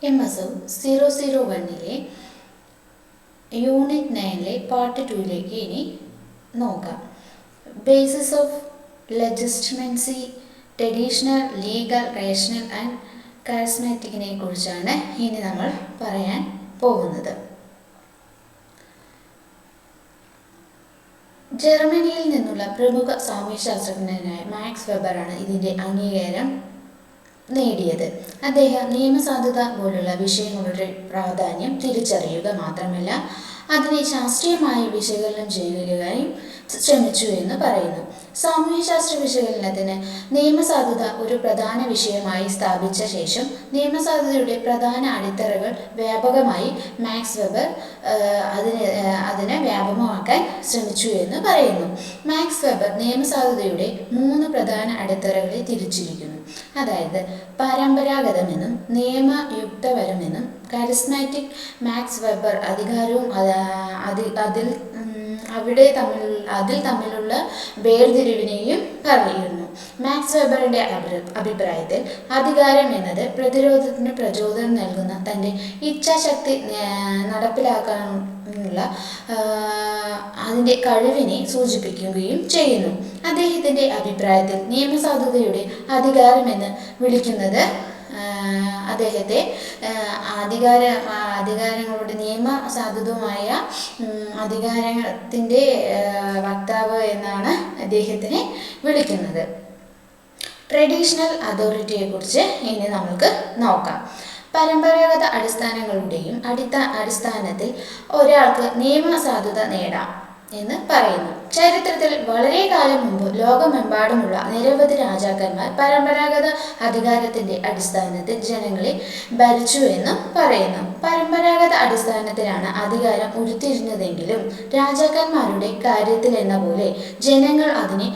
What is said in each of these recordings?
MSO 001 unit 9 part 2 ഇനി നോക്കാം. Basis of legitimacy, traditional, legal, rational and കാരിസ്മാറ്റിക്കിനെ കുറിച്ചാണ് ഇനി നമ്മൾ പറയാൻ പോകുന്നത്. ജർമ്മനിയിൽ നിന്നുള്ള പ്രമുഖ സാമൂഹ്യശാസ്ത്രജ്ഞനായ മാക്സ് വെബറാണ് ഇതിൻ്റെ അംഗീകാരം നേടിയത്. അദ്ദേഹം നിയമസാധുത പോലുള്ള വിഷയങ്ങളുടെ പ്രാധാന്യം തിരിച്ചറിയുക മാത്രമല്ല അതിനെ ശാസ്ത്രീയമായി വിശകലനം ചെയ്യുകയും ശ്രമിച്ചു എന്ന് പറയുന്നു. സാമൂഹ്യശാസ്ത്ര വിശകലനത്തിന് നിയമസാധുത ഒരു പ്രധാന വിഷയമായി സ്ഥാപിച്ച ശേഷം നിയമസാധുതയുടെ പ്രധാന അടിത്തറകൾ വ്യാപകമായി മാക്സ് വെബർ അതിനെ വ്യാപകമാക്കാൻ ശ്രമിച്ചു എന്ന് പറയുന്നു. മാക്സ് വെബർ നിയമസാധുതയുടെ 3 പ്രധാന അടിത്തറകളെ തിരിച്ചിരിക്കുന്നു. അതായത് പരമ്പരാഗതമെന്നും നിയമയുക്തപരമെന്നും കാരിസ്മാറ്റിക്. മാക്സ് വെബർ അധികാരവും അതിൽ തമ്മിലുള്ള വേർതിരിവിനെയും പറയുന്നു. മാക്സ് വെബറിന്റെ അഭിപ്രായത്തിൽ അധികാരം എന്നത് പ്രതിരോധത്തിന് പ്രചോദനം നൽകുന്ന തൻ്റെ ഇച്ഛാശക്തി നടപ്പിലാക്കാനുള്ള അതിൻ്റെ കഴിവിനെ സൂചിപ്പിക്കുകയും ചെയ്യുന്നു. അദ്ദേഹത്തിൻ്റെ അഭിപ്രായത്തിൽ നിയമസാധുതയുടെ അധികാരമെന്ന് വിളിക്കുന്നത് അദ്ദേഹത്തെ അധികാരങ്ങളുടെ നിയമസാധുതമായ അധികാരത്തിൻ്റെ വക്താവ് എന്നാണ് അദ്ദേഹത്തിനെ വിളിക്കുന്നത്. ട്രഡീഷണൽ അതോറിറ്റിയെക്കുറിച്ച് ഇനി നമുക്ക് നോക്കാം. പരമ്പരാഗത അടിസ്ഥാനങ്ങളുടെയും അടിസ്ഥാനത്തിൽ ഒരാൾക്ക് നിയമസാധുത നേടാം എന്ന് പറയുന്നു. ചരിത്രത്തിൽ വളരെ കാലം മുമ്പ് ലോകമെമ്പാടുമുള്ള നിരവധി രാജാക്കന്മാർ പരമ്പരാഗത അധികാരത്തിന്റെ അടിസ്ഥാനത്തിൽ ജനങ്ങളെ ഭരിച്ചു എന്നും പറയുന്നു. പരമ്പരാഗത അടിസ്ഥാനത്തിലാണ് അധികാരം ഉരുത്തിരിഞ്ഞതെങ്കിലും രാജാക്കന്മാരുടെ കാര്യത്തിൽ എന്ന പോലെ ജനങ്ങൾ അതിനെ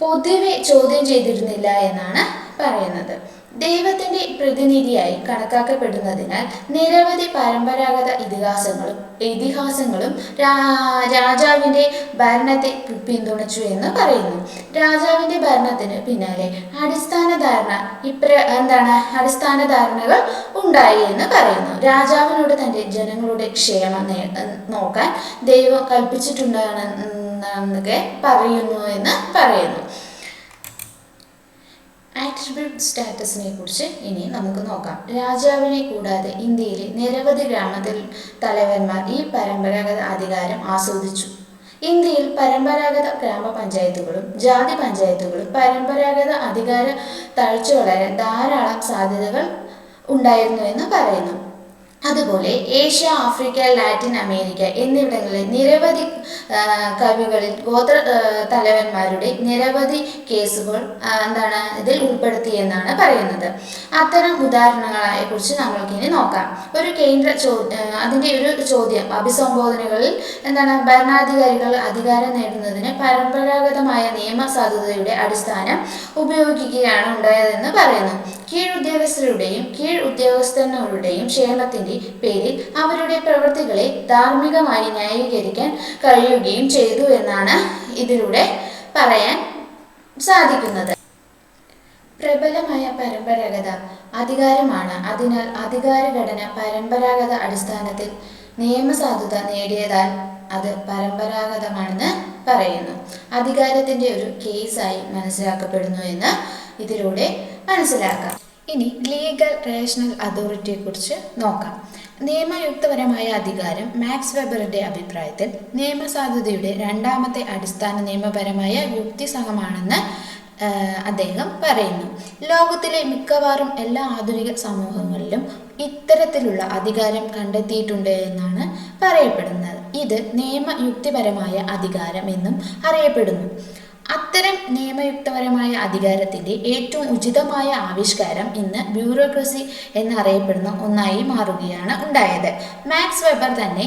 പൊതുവെ ചോദ്യം ചെയ്തിരുന്നില്ല എന്നാണ് പറയുന്നത്. ദൈവത്തിന്റെ പ്രതിനിധിയായി കണക്കാക്കപ്പെടുന്നതിനാൽ നിരവധി പരമ്പരാഗത ഇതിഹാസങ്ങളും രാജാവിന്റെ ഭരണത്തെ പിന്തുണച്ചു പറയുന്നു. രാജാവിന്റെ ഭരണത്തിന് പിന്നാലെ അടിസ്ഥാന ധാരണകൾ ഉണ്ടായി എന്ന് പറയുന്നു. രാജാവിനോട് തന്റെ ജനങ്ങളുടെ ക്ഷേമം നോക്കാൻ ദൈവം കൽപ്പിച്ചിട്ടുണ്ടെന്നൊക്കെ പറയുന്നു എന്ന് പറയുന്നു. ആട്രിബ്യൂട്ട് സ്റ്റാറ്റസിനെ കുറിച്ച് ഇനി നമുക്ക് നോക്കാം. രാജാവിനെ കൂടാതെ ഇന്ത്യയിലെ നിരവധി തലവന്മാർ ഈ പരമ്പരാഗത അധികാരം ആസ്വദിച്ചു. ഇന്ത്യയിൽ പരമ്പരാഗത ഗ്രാമപഞ്ചായത്തുകളും ജാതി പഞ്ചായത്തുകളും പരമ്പരാഗത അധികാര തഴച്ചു വളരാൻ ധാരാളം സാധ്യതകൾ ഉണ്ടായിരുന്നു എന്ന് പറയുന്നു. അതുപോലെ ഏഷ്യ, ആഫ്രിക്ക, ലാറ്റിൻ അമേരിക്ക എന്നിവിടങ്ങളിൽ നിരവധി കവികളിൽ ഗോത്ര തലവന്മാരുടെ നിരവധി കേസുകൾ ഇതിൽ ഉൾപ്പെടുത്തിയെന്നാണ് പറയുന്നത്. അത്തരം ഉദാഹരണങ്ങളെ കുറിച്ച് നമ്മൾക്കിനി നോക്കാം. അതിൻ്റെ ഒരു ചോദ്യം അഭിസംബോധനകളിൽ ഭരണാധികാരികൾ അധികാരം നേടുന്നതിന് പരമ്പരാഗതമായ നിയമസാധുതയുടെ അടിസ്ഥാനം ഉപയോഗിക്കുകയാണ് ഉണ്ടായതെന്ന് പറയുന്നു. കീഴുദ്യോഗസ്ഥരുടെയും ക്ഷേമത്തിന്റെ പേരിൽ അവരുടെ പ്രവൃത്തികളെ ധാർമ്മികമായി ന്യായീകരിക്കാൻ കഴിയുകയും ചെയ്തു എന്നാണ് ഇതിലൂടെ പറയാൻ സാധിക്കുന്നത്. പ്രബലമായ പരമ്പരാഗത അധികാരമാണ്. അതിനാൽ അധികാരഘടന പരമ്പരാഗത അടിസ്ഥാനത്തിൽ നിയമസാധുത നേടിയതാൽ അത് പരമ്പരാഗതമാണെന്ന് പറയുന്നു. അധികാരത്തിന്റെ ഒരു കേസായി മനസ്സിലാക്കപ്പെടുന്നു എന്ന് ഇതിലൂടെ മനസ്സിലാക്കാം. ഇനി ലീഗൽ റേഷണൽ അതോറിറ്റിയെക്കുറിച്ച് നോക്കാം. നിയമയുക്തപരമായ അധികാരം മാക്സ് വെബറിന്റെ അഭിപ്രായത്തിൽ നിയമസാധുതയുടെ രണ്ടാമത്തെ അടിസ്ഥാന നിയമപരമായ യുക്തിസഹമാണെന്ന് അദ്ദേഹം പറയുന്നു. ലോകത്തിലെ മിക്കവാറും എല്ലാ ആധുനിക സമൂഹങ്ങളിലും ഇത്തരത്തിലുള്ള അധികാരം കണ്ടെത്തിയിട്ടുണ്ട് എന്നാണ് പറയപ്പെടുന്നത്. ഇത് നിയമയുക്തിപരമായ അധികാരം എന്നും അറിയപ്പെടുന്നു. അത്തരം നിയമയുക്തപരമായ അധികാരത്തിന്റെ ഏറ്റവും ഉചിതമായ ആവിഷ്കാരം ഇന്ന് ബ്യൂറോക്രസി എന്നറിയപ്പെടുന്ന ഒന്നായി മാറുകയാണ് ഉണ്ടായത്. മാക്സ് വെബർ തന്നെ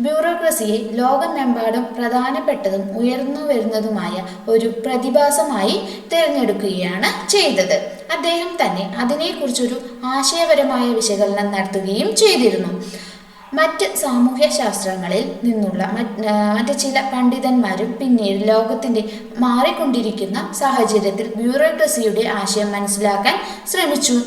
ബ്യൂറോക്രസിയെ ലോകമെമ്പാടും പ്രധാനപ്പെട്ടതും ഉയർന്നു വരുന്നതുമായ ഒരു പ്രതിഭാസമായി തിരഞ്ഞെടുക്കുകയാണ് ചെയ്തത്. അദ്ദേഹം തന്നെ അതിനെക്കുറിച്ചൊരു ആശയപരമായ വിശകലനം നടത്തുകയും ചെയ്തിരുന്നു. മറ്റ് സാമൂഹ്യ ശാസ്ത്രങ്ങളിൽ നിന്നുള്ള മറ്റ് ചില പണ്ഡിതന്മാരും പിന്നീട് ലോകത്തിൻ്റെ മാറിക്കൊണ്ടിരിക്കുന്ന സാഹചര്യത്തിൽ ബ്യൂറോക്രസിയുടെ ആശയം മനസ്സിലാക്കാൻ ശ്രമിച്ചു.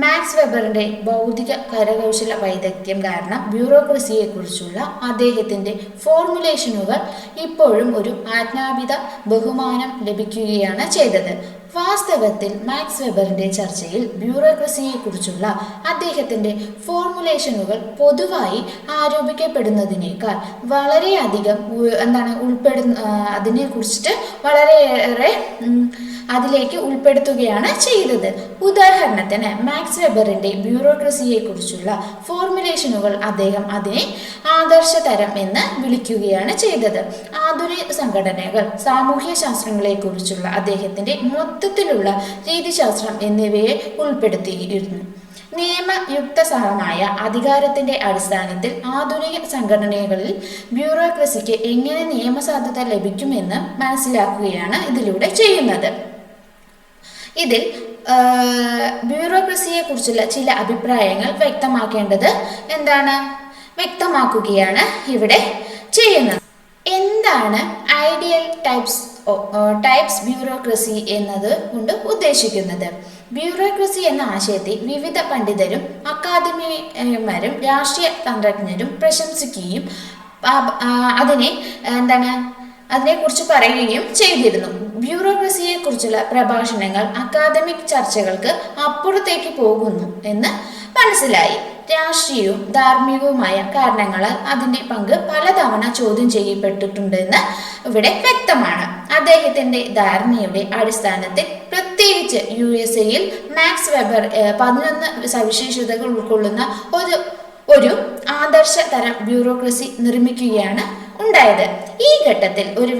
മാക്സ് വെബറിന്റെ ഭൗതിക കരകൗശല വൈദഗ്ധ്യം കാരണം ബ്യൂറോക്രസിയെക്കുറിച്ചുള്ള അദ്ദേഹത്തിന്റെ ഫോർമുലേഷനുകൾ ഇപ്പോഴും ഒരു ആജ്ഞാപിത ബഹുമാനം ലഭിക്കുകയാണ് ചെയ്തത്. വാസ്തവത്തിൽ മാക്സ് വെബറിന്റെ ചർച്ചയിൽ ബ്യൂറോക്രസിയെക്കുറിച്ചുള്ള അദ്ദേഹത്തിന്റെ ഫോർമുലേഷനുകൾ പൊതുവായി ആരോപിക്കപ്പെടുന്നതിനേക്കാൾ വളരെയധികം അതിനെക്കുറിച്ചിട്ട് വളരെയേറെ അതിലേക്ക് ഉൾപ്പെടുത്തുകയാണ് ചെയ്തത്. ഉദാഹരണത്തിന് മാക്സ് വെബറിന്റെ ബ്യൂറോക്രസിയെക്കുറിച്ചുള്ള ഫോർമുലേഷനുകൾ അദ്ദേഹം അതിനെ ആദർശതരം എന്ന് വിളിക്കുകയാണ് ചെയ്തത്. ആധുനിക സംഘടനകൾ, സാമൂഹ്യ ശാസ്ത്രങ്ങളെക്കുറിച്ചുള്ള അദ്ദേഹത്തിന്റെ മൊത്തത്തിലുള്ള രീതിശാസ്ത്രം എന്നിവയെ ഉൾപ്പെടുത്തിയിരുന്നു. നിയമയുക്തസഹമായ അധികാരത്തിന്റെ അടിസ്ഥാനത്തിൽ ആധുനിക സംഘടനകളിൽ ബ്യൂറോക്രസിക്ക് എങ്ങനെ നിയമസാധുത ലഭിക്കുമെന്ന് മനസ്സിലാക്കുകയാണ് ഇതിലൂടെ ചെയ്യുന്നത്. ഇതിൽ ബ്യൂറോക്രസിയെക്കുറിച്ചുള്ള ചില അഭിപ്രായങ്ങൾ വ്യക്തമാക്കുകയാണ് ഇവിടെ ചെയ്യുന്നത്. എന്താണ് ഐഡിയൽ ടൈപ്സ് ബ്യൂറോക്രസി എന്നത് കൊണ്ട് ഉദ്ദേശിക്കുന്നത്? ബ്യൂറോക്രസി എന്ന ആശയത്തെ വിവിധ പണ്ഡിതരും അക്കാദമികന്മാരും രാഷ്ട്രീയ തന്ത്രജ്ഞരും പ്രശംസിക്കുകയും അതിനെക്കുറിച്ച് പറയുകയും ചെയ്തിരുന്നു. ബ്യൂറോക്രസിയെക്കുറിച്ചുള്ള പ്രഭാഷണങ്ങൾ അക്കാദമിക് ചർച്ചകൾക്ക് അപ്പുറത്തേക്ക് പോകുന്നു എന്ന് മനസ്സിലായി. രാഷ്ട്രീയവും ധാർമ്മികവുമായ കാരണങ്ങളാൽ അതിന്റെ പങ്ക് പലതവണ ചോദ്യം ചെയ്യപ്പെട്ടിട്ടുണ്ടെന്ന് ഇവിടെ വ്യക്തമാണ്. അദ്ദേഹത്തിന്റെ ധാരണയുടെ അടിസ്ഥാനത്തിൽ പ്രത്യേകിച്ച് USA-യിൽ മാക്സ് വെബർ 11 സവിശേഷതകൾ ഉൾക്കൊള്ളുന്ന ഒരു ആദർശ തരം ബ്യൂറോക്രസി നിർമ്മിക്കുകയാണ് ഉണ്ടായത്. ഈ ഘട്ടത്തിൽ ഒരു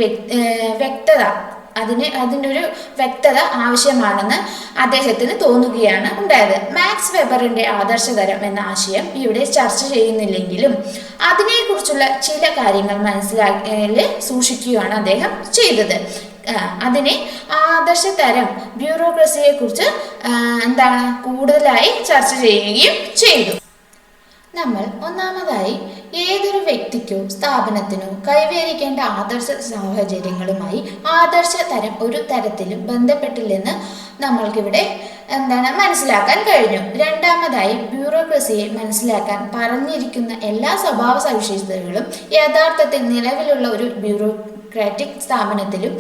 അതിൻ്റെ ഒരു വ്യക്തത ആവശ്യമാണെന്ന് അദ്ദേഹത്തിന് തോന്നുകയാണ് ഉണ്ടായത്. മാക്സ് വെബറിന്റെ ആദർശതരം എന്ന ആശയം ഇവിടെ ചർച്ച ചെയ്യുന്നില്ലെങ്കിലും അതിനെക്കുറിച്ചുള്ള ചില കാര്യങ്ങൾ മനസ്സിലാക്കി സൂക്ഷിക്കുകയാണ് അദ്ദേഹം ചെയ്തത്. അതിനെ ആദർശതരം ബ്യൂറോക്രസിയെക്കുറിച്ച് കൂടുതലായി ചർച്ച ചെയ്യുകയും ചെയ്തു. നമ്മൾ ഒന്നാമതായി ഏതൊരു വ്യക്തിക്കോ സ്ഥാപനത്തിനോ കൈവരിക്കേണ്ട ആദർശ സാഹചര്യങ്ങളുമായി ആദർശ തരം ഒരു തരത്തിലും ബന്ധപ്പെട്ടില്ലെന്ന് നമ്മൾക്കിവിടെ മനസ്സിലാക്കാൻ കഴിഞ്ഞു. രണ്ടാമതായി ബ്യൂറോക്രസിയെ മനസ്സിലാക്കാൻ പറഞ്ഞിരിക്കുന്ന എല്ലാ സ്വഭാവ സവിശേഷതകളും യഥാർത്ഥത്തിൽ നിലവിലുള്ള ഒരു ബ്യൂറോക്രാറ്റിക് സ്ഥാപനത്തിലും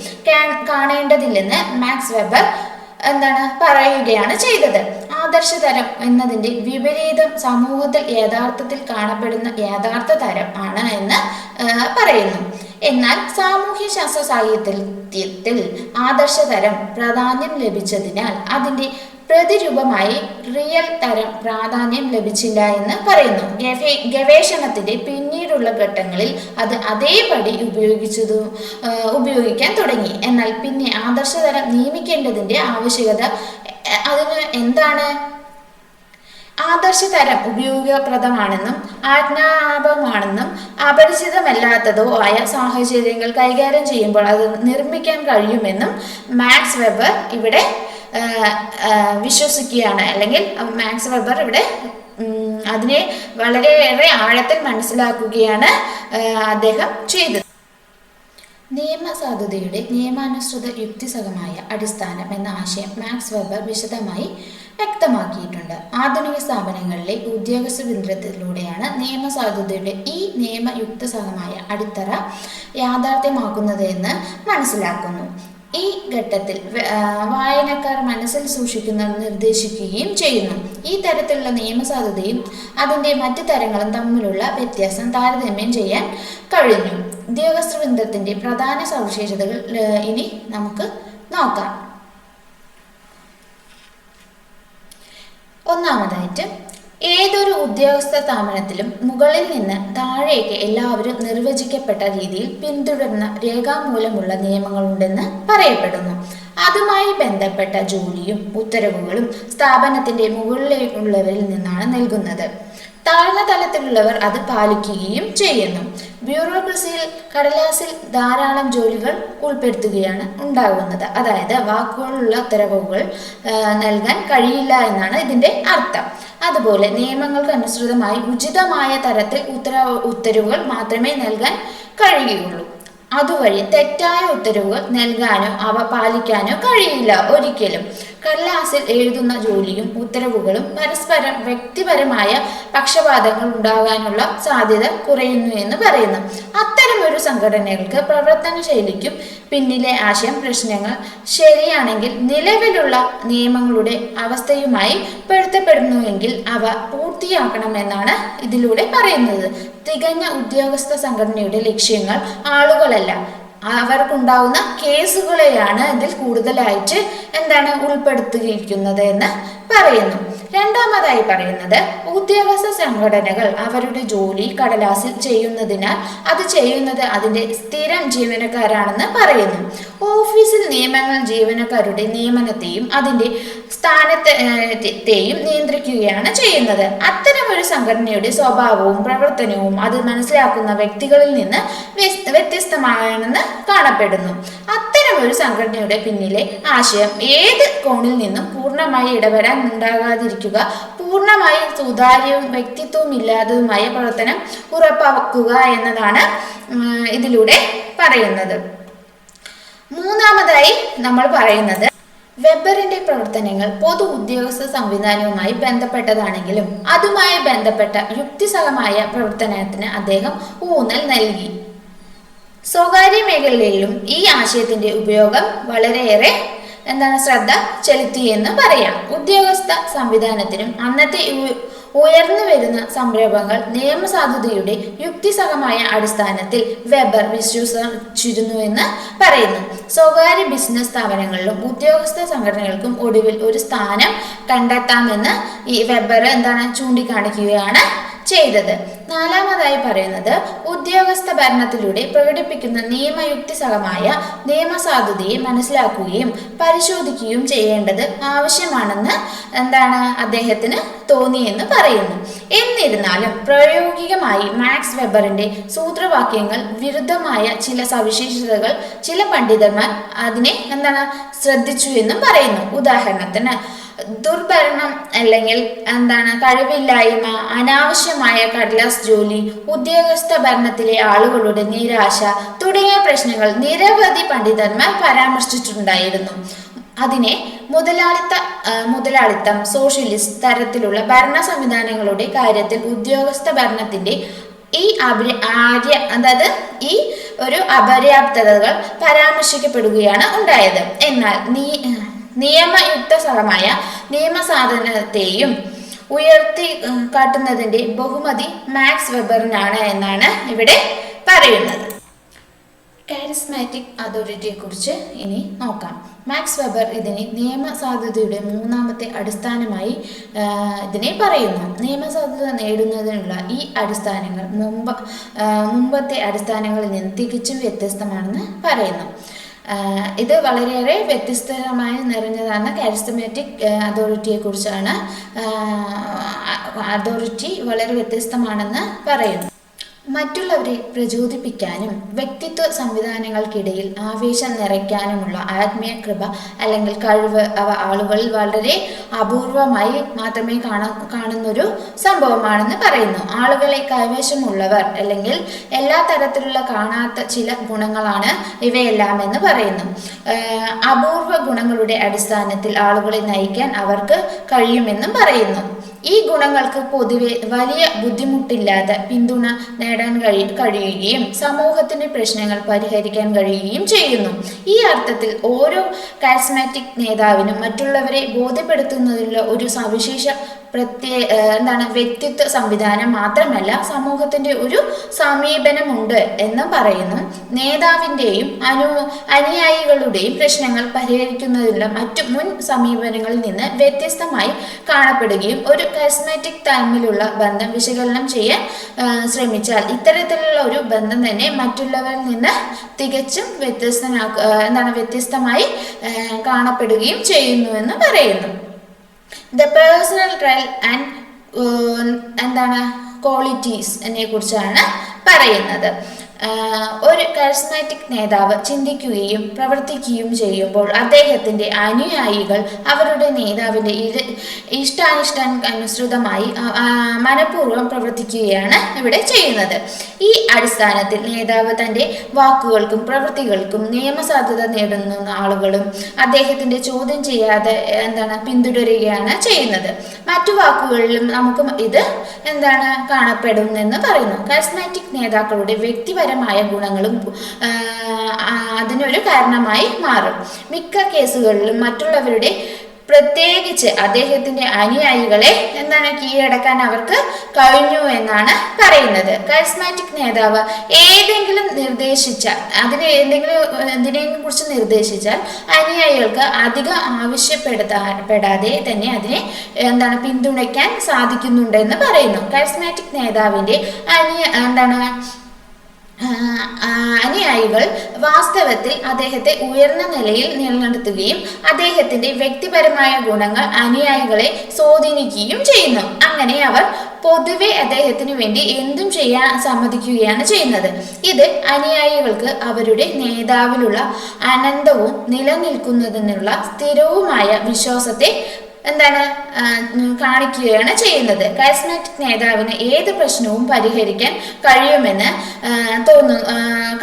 കാണേണ്ടതില്ലെന്ന് മാക്സ് വെബർ പറയുകയാണ് ചെയ്തത്. ആദർശതരം എന്നതിന്റെ വിപരീതം സമൂഹത്തിൽ യഥാർത്ഥത്തിൽ കാണപ്പെടുന്ന യഥാർത്ഥ തരം ആണ് എന്ന് പറയുന്നു. എന്നാൽ സാമൂഹ്യ ശാസ്ത്ര സാഹിത്യത്തിൽ ആദർശതരം പ്രാധാന്യം ലഭിച്ചതിനാൽ അതിന്റെ പ്രതിരൂപമായി റിയൽ തരം പ്രാധാന്യം ലഭിച്ചില്ല എന്ന് പറയുന്നു. ഗവേഷണത്തിന്റെ പിന്നീടുള്ള ഘട്ടങ്ങളിൽ അത് അതേപടി ഉപയോഗിക്കാൻ തുടങ്ങി. എന്നാൽ പിന്നെ ആദർശതരം നിയമിക്കേണ്ടതിന്റെ ആവശ്യകത എന്താണ്? ആദർശതരം ഉപയോഗപ്രദമാണെന്നും ആജ്ഞാപമാണെന്നും അപരിചിതമല്ലാത്തതോ ആയ സാഹചര്യങ്ങൾ കൈകാര്യം ചെയ്യുമ്പോൾ അത് നിർമ്മിക്കാൻ കഴിയുമെന്നും മാക്സ് വെബർ ഇവിടെ വിശ്വസിക്കുകയാണ്. അല്ലെങ്കിൽ മാക്സ് വെബർ ഇവിടെ അതിനെ വളരെയേറെ ആഴത്തിൽ മനസ്സിലാക്കുകയാണ് അദ്ദേഹം ചെയ്തത്. നിയമസാധുതയുടെ നിയമാനുസൃത യുക്തിസഹമായ അടിസ്ഥാനം എന്ന ആശയം മാക്സ് വെബർ വിശദമായി വ്യക്തമാക്കിയിട്ടുണ്ട്. ആധുനിക സ്ഥാപനങ്ങളിലെ ഉദ്യോഗസ്ഥ ബന്ധത്തിലൂടെയാണ് നിയമസാധുതയുടെ ഈ നിയമയുക്തസഹമായ അടിത്തറ യാഥാർത്ഥ്യമാക്കുന്നത് എന്ന് മനസ്സിലാക്കുന്നു. ഈ ഘട്ടത്തിൽ വായനക്കാർ മനസ്സിൽ നിർദ്ദേശിക്കുകയും ചെയ്യുന്നു. ഈ തരത്തിലുള്ള നിയമസാധുതയും അതിൻ്റെ മറ്റു തരങ്ങളും തമ്മിലുള്ള വ്യത്യാസം താരതമ്യം ചെയ്യാൻ കഴിഞ്ഞു. ഉദ്യോഗസ്ഥ വൃന്ദത്തിൻ്റെ പ്രധാന സവിശേഷതകൾ ഇനി നമുക്ക് നോക്കാം. ഒന്നാമതായിട്ട്, ഏതൊരു ഉദ്യോഗസ്ഥ സ്ഥാപനത്തിലും മുകളിൽ നിന്ന് താഴേക്ക് എല്ലാവരും നിർവചിക്കപ്പെട്ട രീതിയിൽ പിന്തുടരുന്ന രേഖാമൂലമുള്ള നിയമങ്ങളുണ്ടെന്ന് പറയപ്പെടുന്നു. അതുമായി ബന്ധപ്പെട്ട ജോലിയും ഉത്തരവുകളും സ്ഥാപനത്തിന്റെ മുകളിലേക്കുള്ളവരിൽ നിന്നാണ് നൽകുന്നത്. താഴ്ന്ന തലത്തിലുള്ളവർ അത് പാലിക്കുകയും ചെയ്യുന്നു. ബ്യൂറോക്രസിയിൽ കടലാസിൽ ധാരാളം ജോലികൾ ഉൾപ്പെടുത്തുകയാണ് ഉണ്ടാകുന്നത്. അതായത് വാക്കുകളുള്ള ഉത്തരവുകൾ നൽകാൻ കഴിയില്ല എന്നാണ് ഇതിന്റെ അർത്ഥം. അതുപോലെ നിയമങ്ങൾക്ക് അനുസൃതമായി ഉചിതമായ തരത്തിൽ ഉത്തരവുകൾ മാത്രമേ നൽകാൻ കഴിയുകയുള്ളൂ. അതുവഴി തെറ്റായ ഉത്തരവുകൾ നൽകാനോ അവ പാലിക്കാനോ കഴിയില്ല ഒരിക്കലും. കടലാസിൽ എഴുതുന്ന ജോലിയും ഉത്തരവുകളും പരസ്പരം വ്യക്തിപരമായ പക്ഷപാതങ്ങൾ ഉണ്ടാകാനുള്ള സാധ്യത കുറയുന്നു എന്ന് പറയുന്നു. അത്തരമൊരു സംഘടനകൾക്ക് പ്രവർത്തന ശൈലിക്കും പിന്നിലെ ആശയം പ്രശ്നങ്ങൾ ശരിയാണെങ്കിൽ നിലവിലുള്ള നിയമങ്ങളുടെ അവസ്ഥയുമായി പൊരുത്തപ്പെടുന്നുവെങ്കിൽ അവ പൂർത്തിയാക്കണമെന്നാണ് ഇതിലൂടെ പറയുന്നത്. തികഞ്ഞ ഉദ്യോഗസ്ഥ സംഘടനയുടെ ലക്ഷ്യങ്ങൾ ആളുകളല്ല, അവർക്കുണ്ടാവുന്ന കേസുകളെയാണ് ഇതിൽ കൂടുതലായിട്ട് ഉൾപ്പെടുത്തിയിരിക്കുന്നത് എന്ന് പറയുന്നു. രണ്ടാമതായി പറയുന്നത് ഉദ്യോഗസ്ഥ സംഘടനകൾ അവരുടെ ജോലി കടലാസിൽ ചെയ്യുന്നതിനാൽ അത് ചെയ്യുന്നത് അതിൻ്റെ സ്ഥിരം ജീവനക്കാരാണെന്ന് പറയുന്നു. ഓഫീസിൽ നിയമങ്ങൾ ജീവനക്കാരുടെ നിയമനത്തെയും അതിൻ്റെ സ്ഥാനത്തെയും നിയന്ത്രിക്കുകയാണ് ചെയ്യുന്നത്. അത്തരമൊരു സംഘടനയുടെ സ്വഭാവവും പ്രവർത്തനവും അത് മനസ്സിലാക്കുന്ന വ്യക്തികളിൽ നിന്ന് വ്യത്യസ്തമാണെന്ന് കാണപ്പെടുന്നു. അത്തരമൊരു സംഘടനയുടെ പിന്നിലെ ആശയം ഏത് കോണിൽ നിന്നും പൂർണ്ണമായി ഇടപെടാൻ ഉണ്ടാകാതിരിക്കുക, പൂർണ്ണമായി സുതാര്യവും വ്യക്തിത്വവും ഇല്ലാത്തതുമായ പ്രവർത്തനം ഉറപ്പാക്കുക എന്നതാണ് ഇതിലൂടെ പറയുന്നത്. മൂന്നാമതായി നമ്മൾ പറയുന്നത് വെബറിന്റെ പ്രവർത്തനങ്ങൾ പൊതു ഉദ്യോഗസ്ഥ സംവിധാനവുമായി ബന്ധപ്പെട്ടതാണെങ്കിലും അതുമായി ബന്ധപ്പെട്ട യുക്തിസഹമായ പ്രവർത്തനത്തിന് അദ്ദേഹം ഊന്നൽ നൽകി. സ്വകാര്യ മേഖലയിലും ഈ ആശയത്തിന്റെ ഉപയോഗം വളരെയേറെ ശ്രദ്ധ ചെലുത്തിയെന്ന് പറയാം. ഉദ്യോഗസ്ഥ സംവിധാനത്തിനും അന്നത്തെ ഉയർന്നു വരുന്ന സംരംഭങ്ങൾ നിയമസാധുതയുടെ യുക്തിസഹമായ അടിസ്ഥാനത്തിൽ വെബർ വിശ്വസിച്ചിരുന്നുവെന്ന് പറയുന്നു. സ്വകാര്യ ബിസിനസ് സ്ഥാപനങ്ങളിലും ഉദ്യോഗസ്ഥ സംഘടനകൾക്കും ഒടുവിൽ ഒരു സ്ഥാനം കണ്ടെത്താമെന്ന് ഈ വെബർ ചൂണ്ടിക്കാണിക്കുകയാണ് ചെയ്തത്. നാലാമതായി പറയുന്നത് ഉദ്യോഗസ്ഥ ഭരണത്തിലൂടെ പ്രകടിപ്പിക്കുന്ന നിയമയുക്തിസഹമായ നിയമസാധുതയെ മനസ്സിലാക്കുകയും പരിശോധിക്കുകയും ചെയ്യേണ്ടത് ആവശ്യമാണെന്ന് അദ്ദേഹത്തിന് തോന്നിയെന്ന് പറയുന്നു. എന്നിരുന്നാലും പ്രായോഗികമായി മാക്സ് വെബറിന്റെ സൂത്രവാക്യങ്ങൾ വിരുദ്ധമായ ചില സവിശേഷതകൾ ചില പണ്ഡിതന്മാർ അതിനെ ശ്രദ്ധിച്ചു എന്നും പറയുന്നു. ഉദാഹരണത്തിന് ദുർഭരണം അല്ലെങ്കിൽ കഴിവില്ലായ്മ, അനാവശ്യമായ കടലാസ് ജോലി, ഉദ്യോഗസ്ഥ ഭരണത്തിലെ ആളുകളുടെ നിരാശ തുടങ്ങിയ പ്രശ്നങ്ങൾ നിരവധി പണ്ഡിതന്മാർ പരാമർശിച്ചിട്ടുണ്ടായിരുന്നു. അതിനെ മുതലാളിത്തം സോഷ്യലിസ്റ്റ് തരത്തിലുള്ള ഭരണ സംവിധാനങ്ങളുടെ കാര്യത്തിൽ ഉദ്യോഗസ്ഥ ഭരണത്തിന്റെ ഈ ഒരു അപര്യാപ്തതകൾ പരാമർശിക്കപ്പെടുകയാണ് ഉണ്ടായത്. എന്നാൽ നിയമയുക്തസഹമായ നിയമസാധനത്തെയും ഉയർത്തി കാട്ടുന്നതിന്റെ ബഹുമതി മാക്സ് വെബറിനാണ് എന്നാണ് ഇവിടെ പറയുന്നത്. കാരിസ്മാറ്റിക് അതോറിറ്റിയെ കുറിച്ച് ഇനി നോക്കാം. മാക്സ് വെബർ ഇതിനെ നിയമസാധുതയുടെ മൂന്നാമത്തെ അടിസ്ഥാനമായി ഇതിനെ പറയുന്നു. നിയമസാധുത നേടുന്നതിനുള്ള ഈ അടിസ്ഥാനങ്ങൾ മുമ്പത്തെ അടിസ്ഥാനങ്ങളിൽ നിന്ന് തികച്ചും വ്യത്യസ്തമാണെന്ന് പറയുന്നു. ഇത് വളരെയേറെ വ്യത്യസ്തമായി നിറഞ്ഞതാണ്. കാരിസ്മാറ്റിക് അതോറിറ്റിയെ കുറിച്ചാണ്. അതോറിറ്റി വളരെ വ്യത്യസ്തമാണെന്ന് പറയുന്നു. മറ്റുള്ളവരെ പ്രചോദിപ്പിക്കാനും വ്യക്തിത്വ സംവിധാനങ്ങൾക്കിടയിൽ ആവേശം നിറയ്ക്കാനുമുള്ള ആത്മീയ കൃപ അല്ലെങ്കിൽ കഴിവ് അവ ആളുകളിൽ വളരെ അപൂർവമായി മാത്രമേ കാണുന്നൊരു സംഭവമാണെന്ന് പറയുന്നു. ആളുകളെ കൈവശമുള്ളവർ അല്ലെങ്കിൽ എല്ലാ തരത്തിലുള്ള കാണാത്ത ചില ഗുണങ്ങളാണ് ഇവയെല്ലാം എന്ന് പറയുന്നു. അപൂർവ ഗുണങ്ങളുടെ അടിസ്ഥാനത്തിൽ ആളുകളെ നയിക്കാൻ അവർക്ക് കഴിയുമെന്നും പറയുന്നു. ഈ ഗുണങ്ങൾക്ക് പൊതുവെ വലിയ ബുദ്ധിമുട്ടില്ലാതെ പിന്തുണ നേടാൻ കഴിയുകയും സമൂഹത്തിന്റെ പ്രശ്നങ്ങൾ പരിഹരിക്കാൻ കഴിയുകയും ചെയ്യുന്നു. ഈ അർത്ഥത്തിൽ ഓരോ കാരിസ്മാറ്റിക് നേതാവിനും മറ്റുള്ളവരെ ബോധ്യപ്പെടുത്തുന്നതിലുള്ള ഒരു സവിശേഷ വ്യക്തിത്വ സംവിധാനം മാത്രമല്ല സമൂഹത്തിന്റെ ഒരു സമീപനമുണ്ട് എന്ന് പറയുന്നു. നേതാവിൻ്റെയും അനുയായികളുടെയും പ്രശ്നങ്ങൾ പരിഹരിക്കുന്നതിനുള്ള മറ്റു മുൻ സമീപനങ്ങളിൽ നിന്ന് വ്യത്യസ്തമായി കാണപ്പെടുകയും ഒരു കാരിസ്മാറ്റിക് തമ്മിലുള്ള ബന്ധം വിശകലനം ചെയ്യാൻ ശ്രമിച്ചാൽ ഇത്തരത്തിലുള്ള ഒരു ബന്ധം തന്നെ മറ്റുള്ളവരിൽ നിന്ന് തികച്ചും വ്യത്യസ്തമായി കാണപ്പെടുകയും ചെയ്യുന്നു എന്ന് പറയുന്നു. The personal trial and qualities എന്നെ കുറിച്ചാണ് പറയുന്നത്. ഒരു കരിസ്മാറ്റിക് നേതാവ് ചിന്തിക്കുകയും പ്രവർത്തിക്കുകയും ചെയ്യുമ്പോൾ അദ്ദേഹത്തിൻ്റെ അനുയായികൾ അവരുടെ നേതാവിൻ്റെ ഇഷ്ടാനിഷ്ടാനുസൃതമായി മനഃപൂർവ്വം പ്രവർത്തിക്കുകയാണ് ഇവിടെ ചെയ്യുന്നത്. ഈ അടിസ്ഥാനത്തിൽ നേതാവ് തൻ്റെ വാക്കുകൾക്കും പ്രവൃത്തികൾക്കും നിയമസാധുത നേടുന്ന ആളുകളും അദ്ദേഹത്തിൻ്റെ ചോദ്യം ചെയ്യാതെ പിന്തുടരുകയാണ് ചെയ്യുന്നത്. മറ്റു വാക്കുകളിലും നമുക്ക് ഇത് കാണപ്പെടുമെന്ന് പറയുന്നു. കരിസ്മാറ്റിക് നേതാക്കളുടെ വ്യക്തിപരമായ ഗുണങ്ങളും അതിനൊരു കാരണമായി മാറും. മിക്ക കേസുകളിലും മറ്റുള്ളവരുടെ, പ്രത്യേകിച്ച് അദ്ദേഹത്തിന്റെ അനുയായികളെ കീഴടക്കാൻ അവർക്ക് കഴിഞ്ഞു എന്നാണ് പറയുന്നത്. കരിസ്മാറ്റിക് നേതാവ് എന്തിനെ കുറിച്ച് നിർദ്ദേശിച്ചാൽ അനുയായികൾക്ക് അധികം ആവശ്യപ്പെടാതെ തന്നെ അതിനെ പിന്തുണയ്ക്കാൻ സാധിക്കുന്നുണ്ടെന്ന് പറയുന്നു. കരിസ്മാറ്റിക് നേതാവിന്റെ അനുയായികൾ വാസ്തവത്തിൽ അദ്ദേഹത്തെ ഉയർന്ന നിലയിൽ നിലനിർത്തുകയും അദ്ദേഹത്തിന്റെ വ്യക്തിപരമായ ഗുണങ്ങൾ അനുയായികളെ സ്വാധീനിക്കുകയും ചെയ്യുന്നു. അങ്ങനെ അവർ പൊതുവെ അദ്ദേഹത്തിന് വേണ്ടി എന്തും ചെയ്യാൻ സമ്മതിക്കുകയാണ് ചെയ്യുന്നത്. ഇത് അനുയായികൾക്ക് അവരുടെ നേതാവിലുള്ള അനന്തവും നിലനിൽക്കുന്നതിനുള്ള സ്ഥിരവുമായ വിശ്വാസത്തെ കാണിക്കുകയാണ് ചെയ്യുന്നത്. കരിസ്മാറ്റിക് നേതാവിന് ഏത് പ്രശ്നവും പരിഹരിക്കാൻ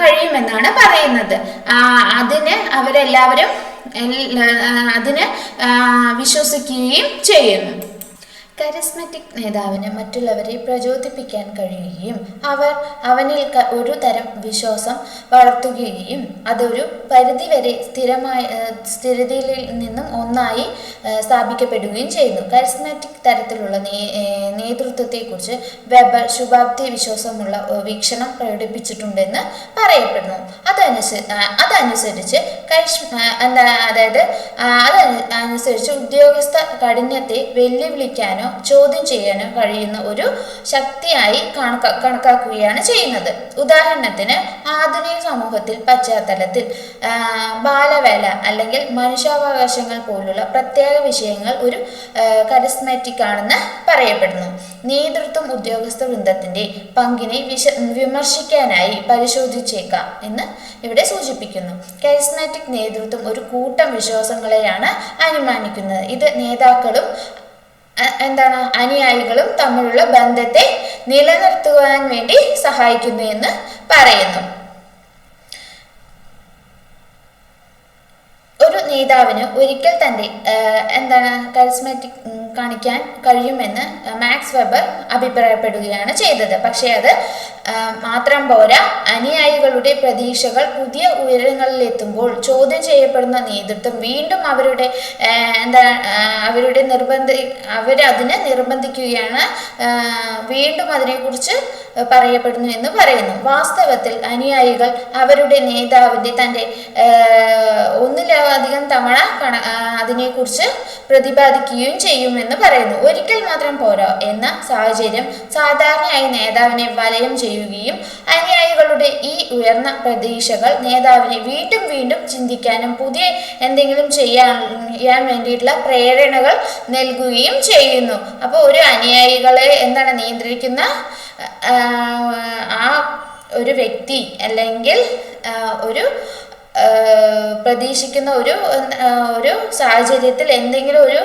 കഴിയുമെന്നാണ് പറയുന്നത്. അതിന് അവരെല്ലാവരും വിശ്വസിക്കുകയും ചെയ്യുന്നു. കരിസ്മാറ്റിക് നേതാവിന് മറ്റുള്ളവരെ പ്രചോദിപ്പിക്കാൻ കഴിയുകയും അവനിൽ ഒരു തരം വിശ്വാസം വളർത്തുകയും അതൊരു പരിധിവരെ സ്ഥിരതയിൽ നിന്നും ഒന്നായി സ്ഥാപിക്കപ്പെടുകയും ചെയ്യുന്നു. കരിസ്മാറ്റിക് തരത്തിലുള്ള നേതൃത്വത്തെക്കുറിച്ച് വെബർ ശുഭാപ്തി വിശ്വാസമുള്ള വീക്ഷണം പ്രകടിപ്പിച്ചിട്ടുണ്ടെന്ന് പറയപ്പെടുന്നു. അതനുസരിച്ച് ഉദ്യോഗസ്ഥ കാഠിന്യത്തെ വെല്ലുവിളിക്കാനോ ചോദ്യം ചെയ്യാനോ കഴിയുന്ന ഒരു ശക്തിയായി കണക്കാക്കുകയാണ് ചെയ്യുന്നത്. ഉദാഹരണത്തിന് ആധുനിക സമൂഹത്തിൽ പശ്ചാത്തലത്തിൽ ബാലവേല അല്ലെങ്കിൽ മനുഷ്യാവകാശങ്ങൾ പോലുള്ള പ്രത്യേക വിഷയങ്ങൾ ഒരു കരിസ്മാറ്റിക് ആണെന്ന് പറയപ്പെടുന്നു. നേതൃത്വം ഉദ്യോഗസ്ഥ വൃന്ദത്തിന്റെ പങ്കിനെ വിമർശിക്കാനായി പരിശോധിച്ചേക്കാം എന്ന് ഇവിടെ സൂചിപ്പിക്കുന്നു. കരിസ്മാറ്റിക് നേതൃത്വം ഒരു കൂട്ടം വിശ്വാസങ്ങളെയാണ് അനുമാനിക്കുന്നത്. ഇത് നേതാക്കളും അനുയായികളും തമ്മിലുള്ള ബന്ധത്തെ നിലനിർത്തുവാൻ വേണ്ടി സഹായിക്കുന്നു എന്ന് പറയുന്നു. ഒരു നേതാവിന് ഒരിക്കൽ തന്റെ കരിസ്മാറ്റിക് കാണിക്കാൻ കഴിയുമെന്ന് മാക്സ് വെബർ അഭിപ്രായപ്പെടുകയാണ് ചെയ്തത്. പക്ഷേ അത് മാത്രം പോരാ, അനുയായികളുടെ പ്രതീക്ഷകൾ പുതിയ ഉയരങ്ങളിലെത്തുമ്പോൾ ചോദ്യം ചെയ്യപ്പെടുന്ന നേതൃത്വം വീണ്ടും അവരതിനെ നിർബന്ധിക്കുകയാണ്, വീണ്ടും അതിനെക്കുറിച്ച് പറയപ്പെടുന്നു എന്ന് പറയുന്നു. വാസ്തവത്തിൽ അനുയായികൾ അവരുടെ നേതാവിന്റെ തന്റെ ഒന്നിലധികം തവണ അതിനെക്കുറിച്ച് പ്രതിപാദിക്കുകയും ചെയ്യുമെന്ന് പറയുന്നു. ഒരിക്കൽ മാത്രം പോരാ എന്ന സാഹചര്യം സാധാരണയായി നേതാവിനെ വലയം ചെയ്യുകയും അനുയായികളുടെ ഈ ഉയർന്ന പ്രതീക്ഷകൾ നേതാവിനെ വീണ്ടും വീണ്ടും ചിന്തിക്കാനും പുതിയ എന്തെങ്കിലും ചെയ്യാൻ വേണ്ടിയിട്ടുള്ള പ്രേരണകൾ നൽകുകയും ചെയ്യുന്നു. അപ്പോൾ ഒരു അനുയായികളെ നിയന്ത്രിക്കുന്ന ആ ഒരു വ്യക്തി അല്ലെങ്കിൽ ഒരു പ്രതീക്ഷിക്കുന്ന ഒരു സാഹചര്യത്തിൽ എന്തെങ്കിലും ഒരു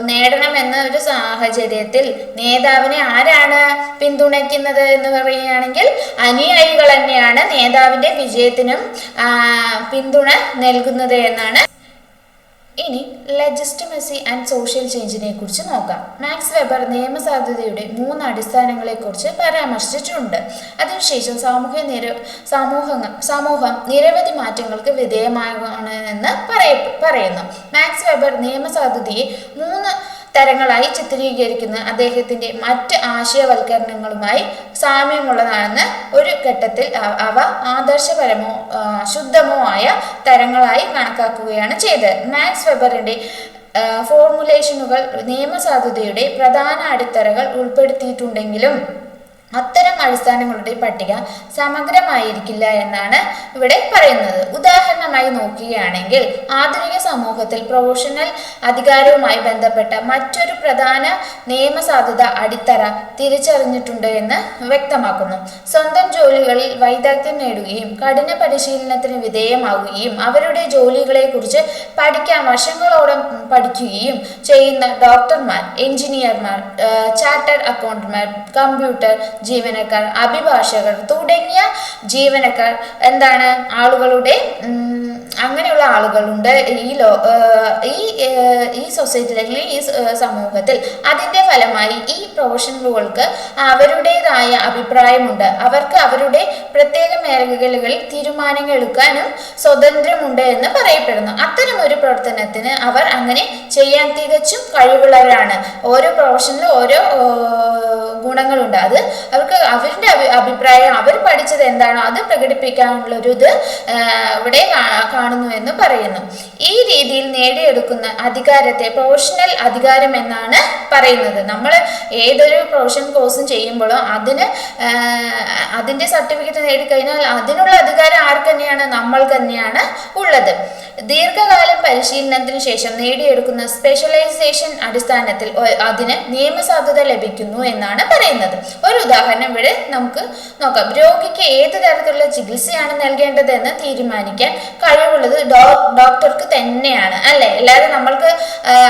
നേടണമെന്ന ഒരു സാഹചര്യത്തിൽ നേതാവിനെ ആരാണ് പിന്തുണയ്ക്കുന്നത് എന്ന് പറയുകയാണെങ്കിൽ അനുയായികൾ തന്നെയാണ് നേതാവിന്റെ വിജയത്തിനും പിന്തുണ നൽകുന്നത് എന്നാണ്. ഇനി ലെജിസ്റ്റിമസി ആൻഡ് സോഷ്യൽ ചേഞ്ചിനെ കുറിച്ച് നോക്കാം. മാക്സ് വെബർ നിയമസാധുതയുടെ 3 അടിസ്ഥാനങ്ങളെക്കുറിച്ച് പരാമർശിച്ചിട്ടുണ്ട്. അതിനുശേഷം സമൂഹം നിരവധി മാറ്റങ്ങൾക്ക് വിധേയമാകുകയാണ് എന്ന് പറയുന്നു. മാക്സ് വെബർ നിയമസാധുതയെ 3 തരങ്ങളായി ചിത്രീകരിക്കുന്ന അദ്ദേഹത്തിന്റെ മറ്റ് ആശയവൽക്കരണങ്ങളുമായി സാമ്യമുള്ളതാണെന്ന് ഒരു ഘട്ടത്തിൽ അവ ആദർശപരമോ ശുദ്ധമോ ആയ തരങ്ങളായി കണക്കാക്കുകയാണ് ചെയ്തത്. മാക്സ് വെബറിന്റെ ഫോർമുലേഷനുകൾ നിയമസാധുതയുടെ പ്രധാന അടിത്തറകൾ ഉൾപ്പെടുത്തിയിട്ടുണ്ടെങ്കിലും അത്തരം അടിസ്ഥാനങ്ങളുടെ പട്ടിക സമഗ്രമായിരിക്കില്ല എന്നാണ് ഇവിടെ പറയുന്നത്. ഉദാഹരണമായി നോക്കുകയാണെങ്കിൽ ആധുനിക സമൂഹത്തിൽ പ്രൊഫഷണൽ അധികാരവുമായി ബന്ധപ്പെട്ട മറ്റൊരു പ്രധാന നിയമസാധുത അടിത്തറ തിരിച്ചറിഞ്ഞിട്ടുണ്ട് എന്ന് വ്യക്തമാക്കുന്നു. സ്വന്തം ജോലികളിൽ വൈദഗ്ധ്യം നേടുകയും കഠിന പരിശീലനത്തിന് വിധേയമാവുകയും അവരുടെ ജോലികളെ കുറിച്ച് പഠിക്കാൻ വർഷങ്ങളോളം പഠിക്കുകയും ചെയ്യുന്ന ഡോക്ടർമാർ, എഞ്ചിനീയർമാർ, ചാർട്ടേഡ് അക്കൗണ്ടന്റുമാർ, കമ്പ്യൂട്ടർ ജീവനക്കാർ, അഭിഭാഷകർ തുടങ്ങിയ ജീവനക്കാർ ആളുകളുടെ അങ്ങനെയുള്ള ആളുകളുണ്ട് ഈ സൊസൈറ്റിയിൽ അല്ലെങ്കിൽ ഈ സമൂഹത്തിൽ. അതിന്റെ ഫലമായി ഈ പ്രൊഫഷണലുകൾക്ക് അവരുടേതായ അഭിപ്രായമുണ്ട്. അവർക്ക് അവരുടെ പ്രത്യേക മേഖലകളിൽ തീരുമാനങ്ങൾ എടുക്കാനും സ്വാതന്ത്ര്യമുണ്ട് എന്ന് പറയപ്പെടുന്നു. അത്തരം ഒരു പ്രവർത്തനത്തിന് അവർ അങ്ങനെ ചെയ്യാൻ തികച്ചും കഴിവുള്ളവരാണ്. ഓരോ പ്രൊഫഷനിലും ഓരോ ഗുണങ്ങളുണ്ട്. അത് അവർക്ക് അവരുടെ അഭിപ്രായം, അവർ പഠിച്ചത് എന്താണോ അത് പ്രകടിപ്പിക്കാനുള്ള ഒരു ഇത് ഇവിടെ കാണുന്നു എന്ന് പറയുന്നു. ഈ രീതിയിൽ നേടിയെടുക്കുന്ന അധികാരത്തെ പ്രൊഫഷണൽ അധികാരം എന്നാണ് പറയുന്നത്. നമ്മൾ ഏതൊരു പ്രൊഫഷണൽ കോഴ്സും ചെയ്യുമ്പോഴോ അതിന്റെ സർട്ടിഫിക്കറ്റ് നേടിക്കഴിഞ്ഞാൽ അതിനുള്ള അധികാരം ആർക്ക് തന്നെയാണ്? നമ്മൾ തന്നെയാണ് ഉള്ളത്. ദീർഘകാലം പരിശീലനത്തിന് ശേഷം നേടിയെടുക്കുന്ന സ്പെഷ്യലൈസേഷൻ അടിസ്ഥാനത്തിൽ അതിന് നിയമസാധുത ലഭിക്കുന്നു എന്നാണ് പറയുന്നത്. ഒരു ഉദാഹരണം ഇവിടെ നമുക്ക് നോക്കാം. രോഗിക്ക് ഏത് തരത്തിലുള്ള ചികിത്സയാണ് നൽകേണ്ടതെന്ന് തീരുമാനിക്കാൻ കഴിവുള്ളത് ഡോക്ടർക്ക് തന്നെയാണ്, അല്ലെ? അല്ലാതെ നമ്മൾക്ക്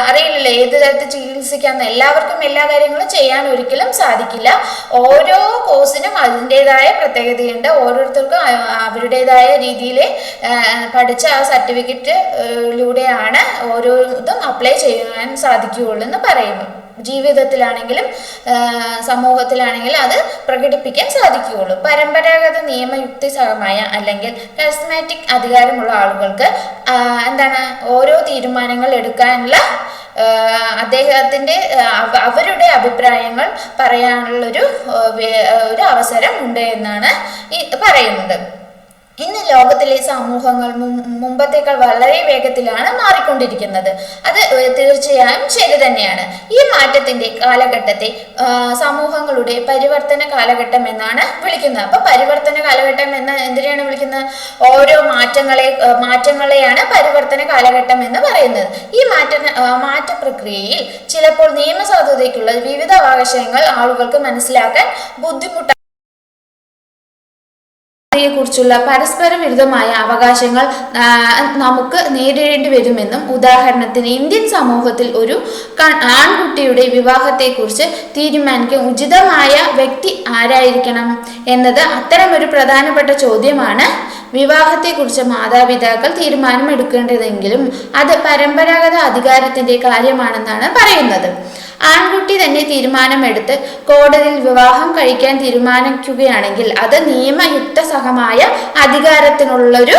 അറിയില്ലല്ലോ ഏത് തരത്തിൽ ചികിത്സിക്കാന്ന്. എല്ലാവർക്കും എല്ലാ കാര്യങ്ങളും ചെയ്യാൻ ഒരിക്കലും സാധിക്കില്ല. ഓരോ കോഴ്സിനും അതിൻ്റെതായ പ്രത്യേകതയുണ്ട്. ഓരോരുത്തർക്കും അവരുടേതായ രീതിയിൽ പഠിച്ച ആ സർട്ടിഫിക്കറ്റിലൂടെയാണ് ഓരോ ഇതും അപ്ലൈ ചെയ്യാൻ സാധിക്കുകയുള്ളൂ എന്ന് പറയുന്നു. ജീവിതത്തിലാണെങ്കിലും സമൂഹത്തിലാണെങ്കിലും അത് പ്രകടിപ്പിക്കാൻ സാധിക്കുകയുള്ളൂ. പരമ്പരാഗത നിയമയുക്തിസഹമായ അല്ലെങ്കിൽ കസ്മാറ്റിക് അധികാരമുള്ള ആളുകൾക്ക് ഓരോ തീരുമാനങ്ങൾ എടുക്കാനുള്ള അവരുടെ അഭിപ്രായങ്ങൾ പറയാനുള്ളൊരു അവസരം ഉണ്ട് എന്നാണ് പറയുന്നത്. ഇന്ന് ലോകത്തിലെ സമൂഹങ്ങൾ മുമ്പത്തേക്കാൾ വളരെ വേഗത്തിലാണ് മാറിക്കൊണ്ടിരിക്കുന്നത്. അത് തീർച്ചയായും ശരി തന്നെയാണ്. ഈ മാറ്റത്തിന്റെ കാലഘട്ടത്തെ സമൂഹങ്ങളുടെ പരിവർത്തന കാലഘട്ടം എന്നാണ് വിളിക്കുന്നത്. അപ്പൊ പരിവർത്തന കാലഘട്ടം എന്ന് എന്തിനാണ് വിളിക്കുന്നത്? ഓരോ മാറ്റങ്ങളെയാണ് പരിവർത്തന കാലഘട്ടം എന്ന് പറയുന്നത്. ഈ മാറ്റ പ്രക്രിയയിൽ ചിലപ്പോൾ നിയമസാധുതയ്ക്കുള്ള വിവിധ അവകാശങ്ങൾ ആളുകൾക്ക് മനസ്സിലാക്കാൻ ബുദ്ധിമുട്ടാണ്. കുറിച്ചുള്ള പരസ്പര വിരുദ്ധമായ അവകാശങ്ങൾ നമുക്ക് നേരിടേണ്ടി വരുമെന്നും, ഉദാഹരണത്തിന് ഇന്ത്യൻ സമൂഹത്തിൽ ഒരു ആൺകുട്ടിയുടെ വിവാഹത്തെക്കുറിച്ച് തീരുമാനിക്കാൻ ഉചിതമായ വ്യക്തി ആരായിരിക്കണം എന്നത് അത്തരമൊരു പ്രധാനപ്പെട്ട ചോദ്യമാണ്. വിവാഹത്തെക്കുറിച്ച് മാതാപിതാക്കൾ തീരുമാനമെടുക്കേണ്ടതെങ്കിലും അത് പരമ്പരാഗത അധികാരത്തിന്റെ കാര്യമാണെന്നാണ് പറയുന്നത്. ആൺകുട്ടി തന്നെ തീരുമാനമെടുത്ത് കോടതിയിൽ വിവാഹം കഴിക്കാൻ തീരുമാനിക്കുകയാണെങ്കിൽ അത് നിയമയുക്തസഹമായ അധികാരത്തിനുള്ളൊരു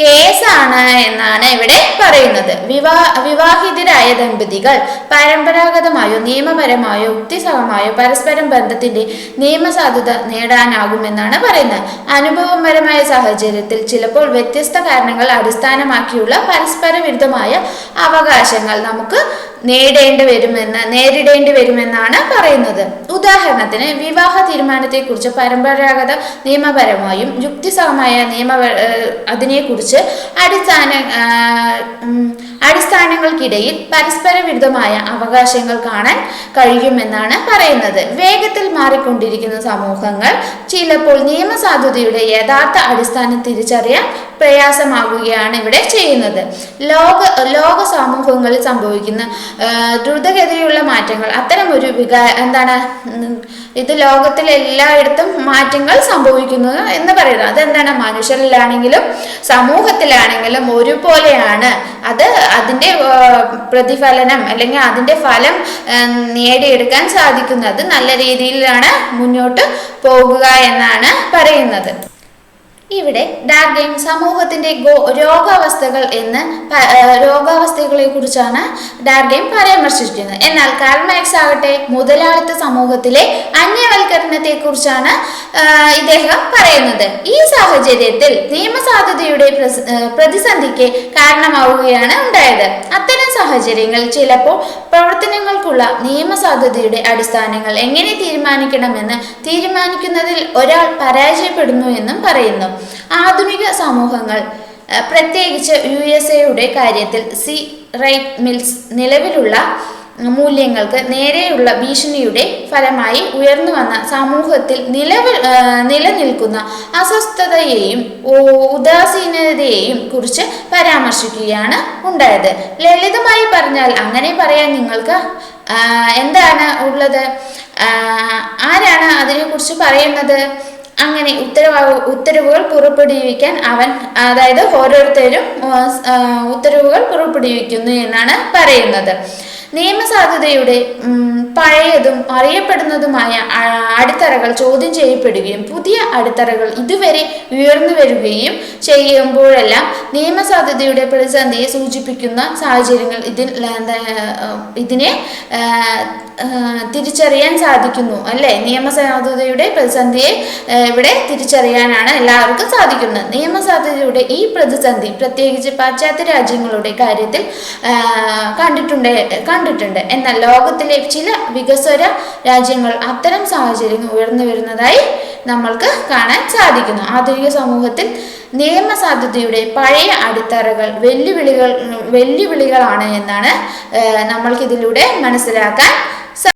കേസാണ് എന്നാണ് ഇവിടെ പറയുന്നത്. വിവാഹിതരായ ദമ്പതികൾ പരമ്പരാഗതമായോ നിയമപരമായോ യുക്തിസഹമായോ പരസ്പരം ബന്ധത്തിന്റെ നിയമസാധുത നേടാനാകുമെന്നാണ് പറയുന്നത്. അനുഭവപരമായ സാഹചര്യത്തിൽ ചിലപ്പോൾ വ്യത്യസ്ത കാരണങ്ങൾ അടിസ്ഥാനമാക്കിയുള്ള പരസ്പര വിരുദ്ധമായ അവകാശങ്ങൾ നമുക്ക് നേരിടേണ്ടി വരുമെന്നാണ് പറയുന്നത്. ഉദാഹരണത്തിന് വിവാഹ തീരുമാനത്തെക്കുറിച്ച് പരമ്പരാഗത നിയമപരമായും യുക്തിസഹമായ അതിനെക്കുറിച്ച് അടിസ്ഥാനങ്ങൾക്കിടയിൽ പരസ്പര വിരുദ്ധമായ അവകാശങ്ങൾ കാണാൻ കഴിയുമെന്നാണ് പറയുന്നത്. വേഗത്തിൽ മാറിക്കൊണ്ടിരിക്കുന്ന സമൂഹങ്ങൾ ചിലപ്പോൾ നിയമസാധുതയുടെ യഥാർത്ഥ അടിസ്ഥാനം തിരിച്ചറിയാൻ പ്രയാസമാകുകയാണ് ഇവിടെ ചെയ്യുന്നത്. ലോക സമൂഹങ്ങളിൽ സംഭവിക്കുന്ന ദ്രുതഗതിയിലുള്ള മാറ്റങ്ങൾ അത്തരമൊരു ഇത് ലോകത്തിലെ എല്ലായിടത്തും മാറ്റങ്ങൾ സംഭവിക്കുന്നു എന്ന് പറയുന്നത്. അതെന്താണ്? മനുഷ്യരിലാണെങ്കിലും സമൂഹത്തിലാണെങ്കിലും ഒരുപോലെയാണ്. അതിൻ്റെ പ്രതിഫലനം അല്ലെങ്കിൽ അതിൻ്റെ ഫലം നേടിയെടുക്കാൻ സാധിക്കുന്നത് നല്ല രീതിയിലാണ് മുന്നോട്ട് പോകുക എന്നാണ് പറയുന്നത്. ഇവിടെ ഡാർഗെയിൻ സമൂഹത്തിന്റെ രോഗാവസ്ഥകൾ എന്ന് രോഗാവസ്ഥകളെ കുറിച്ചാണ് ഡാർഗെയിൻ പരാമർശിക്കുന്നത്. എന്നാൽ കാർൽ മാർക്സ് ആകട്ടെ മുതലാളിത്ത സമൂഹത്തിലെ അന്യവൽക്കരണത്തെ കുറിച്ചാണ് ഇദ്ദേഹം പറയുന്നത്. ഈ സാഹചര്യത്തിൽ നിയമസാധുതയുടെ പ്രതിസന്ധിക്ക് കാരണമാവുകയാണ് ഉണ്ടായത്. അത്തരം സാഹചര്യങ്ങൾ ചിലപ്പോൾ പ്രവർത്തനങ്ങൾക്കുള്ള നിയമസാധുതയുടെ അടിസ്ഥാനങ്ങൾ എങ്ങനെ തീരുമാനിക്കുന്നതിൽ ഒരാൾ പരാജയപ്പെടുന്നു എന്നും പറയുന്നു. ആധുനിക സമൂഹങ്ങൾ, പ്രത്യേകിച്ച് USA കാര്യത്തിൽ സി റൈറ്റ് മിൽസ് നിലവിലുള്ള മൂല്യങ്ങൾക്ക് നേരെയുള്ള ഭീഷണിയുടെ ഫലമായി ഉയർന്നു വന്ന സമൂഹത്തിൽ നിലനിൽക്കുന്ന അസ്വസ്ഥതയെയും ഉദാസീനതയെയും കുറിച്ച് പരാമർശിക്കുകയാണ് ഉണ്ടായത്. ലളിതമായി പറഞ്ഞാൽ, അങ്ങനെ പറയാൻ നിങ്ങൾക്ക് എന്താണ് ഉള്ളത്? ആരാണ് അതിനെക്കുറിച്ച് പറയുന്നത്? അങ്ങനെ ഉത്തരവുകൾ പുറപ്പെടുവിക്കാൻ അതായത് ഓരോരുത്തരും ഉത്തരവുകൾ പുറപ്പെടുവിക്കുന്നു എന്നാണ് പറയുന്നത്. നിയമസാധുതയുടെ പഴയതും അറിയപ്പെടുന്നതുമായ അടിത്തറകൾ ചോദ്യം ചെയ്യപ്പെടുകയും പുതിയ അടിത്തറകൾ ഇതുവരെ ഉയർന്നു വരികയും ചെയ്യുമ്പോഴെല്ലാം നിയമസാധുതയുടെ പ്രതിസന്ധിയെ സൂചിപ്പിക്കുന്ന സാഹചര്യങ്ങൾ ഇതിനെ തിരിച്ചറിയാൻ സാധിക്കുന്നു അല്ലെ. നിയമസാധുതയുടെ പ്രതിസന്ധിയെ ഇവിടെ തിരിച്ചറിയാനാണ് എല്ലാവർക്കും സാധിക്കുന്നത്. നിയമസാധുതയുടെ ഈ പ്രതിസന്ധി പ്രത്യേകിച്ച് പാശ്ചാത്യ രാജ്യങ്ങളുടെ കാര്യത്തിൽ കണ്ടിട്ടുണ്ട്. എന്നാൽ ലോകത്തിലെ ചില വികസ്വര രാജ്യങ്ങൾ അത്തരം സാഹചര്യങ്ങൾ ഉയർന്നു വരുന്നതായി നമ്മൾക്ക് കാണാൻ സാധിക്കുന്നു. ആധുനിക സമൂഹത്തിൽ നിയമസാധുതയുടെ പഴയ അടിത്തറകൾ വെല്ലുവിളികളാണ് എന്നാണ് നമ്മൾക്കിതിലൂടെ മനസ്സിലാക്കാൻ